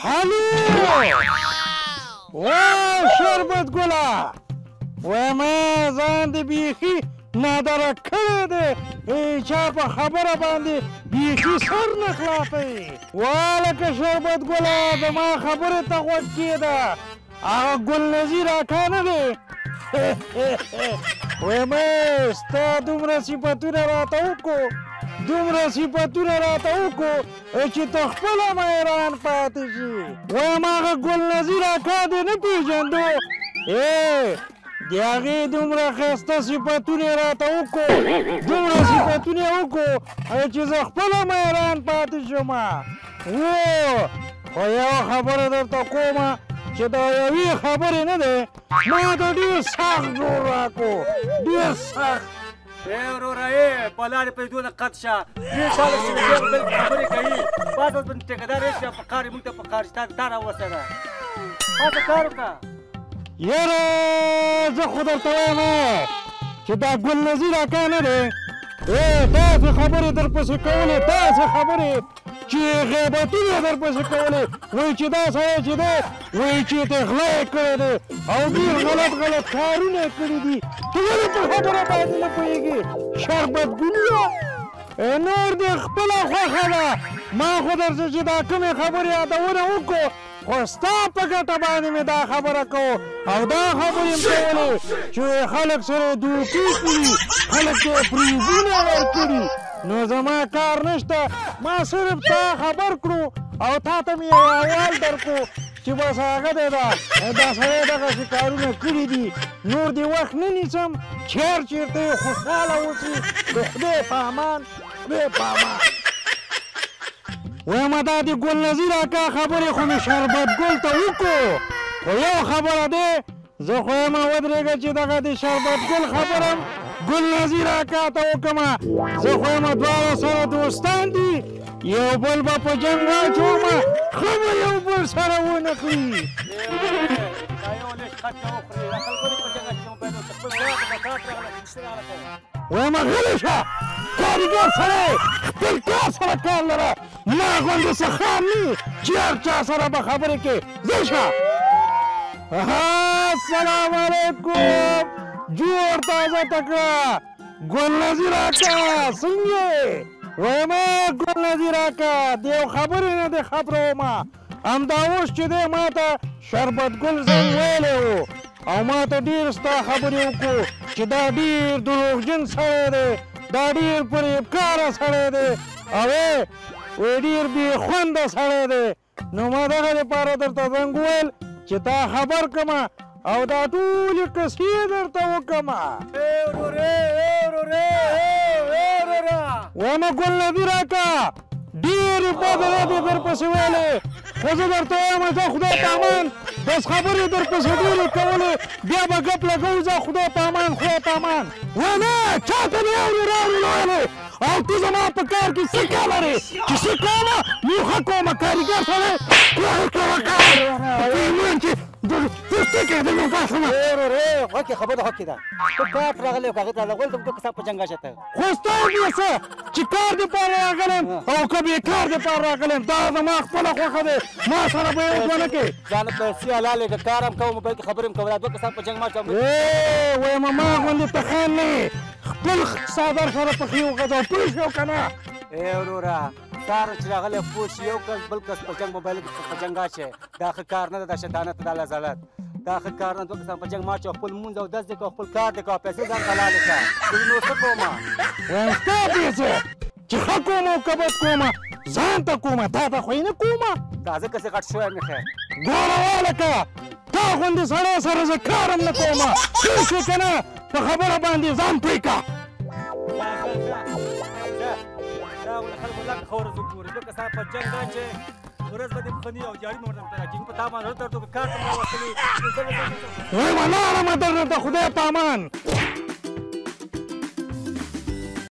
هلو وای شربت ګله وایم ځان دې بیخي نادره کړی دی چا په خبره باندې بیخي سر نه خلاصوي والکه شربت ګله زما خبرې ته غوږ کېږده هغه ګلنظیر اکا نه دی وایم ستا دومره صفتونه راته وکړو چې ته خپله حیران پاتې شي وایم هغه ګلنظیر اکا دې نه پېژندو د هغې دومره ښایسته صفتونه یې راته وکړو چې زه خپله حیران پاتې شوم خو یوه خبره درته کومه چې دا یوې خبرې نه دی ما ته ډېر سخت زور راکړو ډېر سخت وروره په لارې پرېږدو نه قط شه ډېر ساله چې بل خبرې کوي بعض وخت باندې ټیکهدار راشي په کار یې موږ ته په کار چې تا راوسته هڅه کار وکړه یاره زه خو درته وایم چې دا ګلنظیر اکا نه دی داسې خبرې درپسې کولې چې غیبتونه درپسې کولې وایي چې دا سړی چې دی وایي چې ته غلا یې کړی دی او ډېر غلط کارونه یې کړي دي ته ولې په خبره باندې نه پوهېږې شربت ګلونه نور دې خپله خوښه ده ما خو درته چې دا کومې خبرې یادونه وکړو خو ستا په ګټه باندې مې دا خبره کوو او دا خبرې مې کولې چې خلک سره دوکې کړي خلک ته یې فریبونه ورکړي نو زما کار نشته ما صرف تا خبر کړو او تا ته مې یو احوال درکړو چې بس هغه دی دا سړی دغسې کارونه کړي دي نور دې وخت نه نیسم چېرته یې خوشحاله اوسي د خدای په امان وایم دا د ګلنظیر اکا خبرې خو مې شربت ګل ته وکړو خو یو خبره دی زه خو یم ودرېږه چې دغه د شربت ګل خبره ګلنظیر اکا ته وکړمه زه خو یم دواړه سره دوستان دي یو بل به په جنګ واچومه ښه به یو بل سره ونه کړي وایم غلی شه کارګر سړی خپل کار سره کار لره ما غوندې څه خام نه چې هر چا سره به خبرې کې ځئ شه السلام علیکم جوړ تازه تکړه ګلنظیر اکا څنګه وایم ګلنظیر اکا د یو خبرې نه د خبرومه همدا اوس چې دی ما ته شربت ګل زنګ ویلی و او ما ته ډېر ستا خبرې وکړو چې دا ډېر دروغجن سړی دی دا ډېر فریبکاره سړی دی او ډېر بې خونده سړی دی نو ما دغه دپاره درته زنګ وویل چې تا خبر کړمه او دا ټولې قصې درته وکړمه وایم ګلنظیر اکا ډېرې بدې ردې درپسې ویلې خو زه درته وایم زه خدای په امان بس خبرې درپسې ډېرې کولې بیا به ګپ لګوو زه خدای په امان وایم چا ته مې اورې راوړې ویلې او ته زما په کار کې څه کار لرې چې څه کومه نو ښه کومه کارګر سړی کوه کار پوهېږم چې وکې خبره وکې ده ته کار راغلی او کاغذ راغلی ته دوه کسان په جنګ اچته خو ستا دې څه چې کار دپاره راغلم او که بېکار دپاره راغلم دا زما خپله خوښه دی ما سره به یو دوه نه کوې ځان پیسې حلالې که کار هم کوم بلکې خبرې هم کوم دا دوه کسان په جنګ ما چوم وایم ما غوندې تخیل نه خپل څادر سره پښې وغځوه پوه شو که نه وروره کار چې راغلی پوه شي یو کس بل کس په جنګ موبایل په جنګ اچي دا ښه کار نه ده دا شیطانت دا لزالت دا ښه کار نه دوه کسان په جنګ ماچو خپل لمونځ او دس دې کوه خپل کار دې کوه پیسې ځان حلالې کړه نور څه کومه وایم ستا پیسې چې ښه کوم او که بد کومه ځان ته کومه تا ته خو یې نه کومه دا ځکه چې غټ شوی مې خیر ګوره والکه تا غوندې سړی سره زه کار هم نه کومه پوه شوې که نه په خبره باندې ځان پوه کړه خلکو لکه ښه ورځ وګورې دوه کسان په جنګ اچې ورځ به دې پخني او جاړي مې ورته راکېږي په تا باندې ورته کار ته مې راوستلي وایم لاړمه درنه د خدای په امان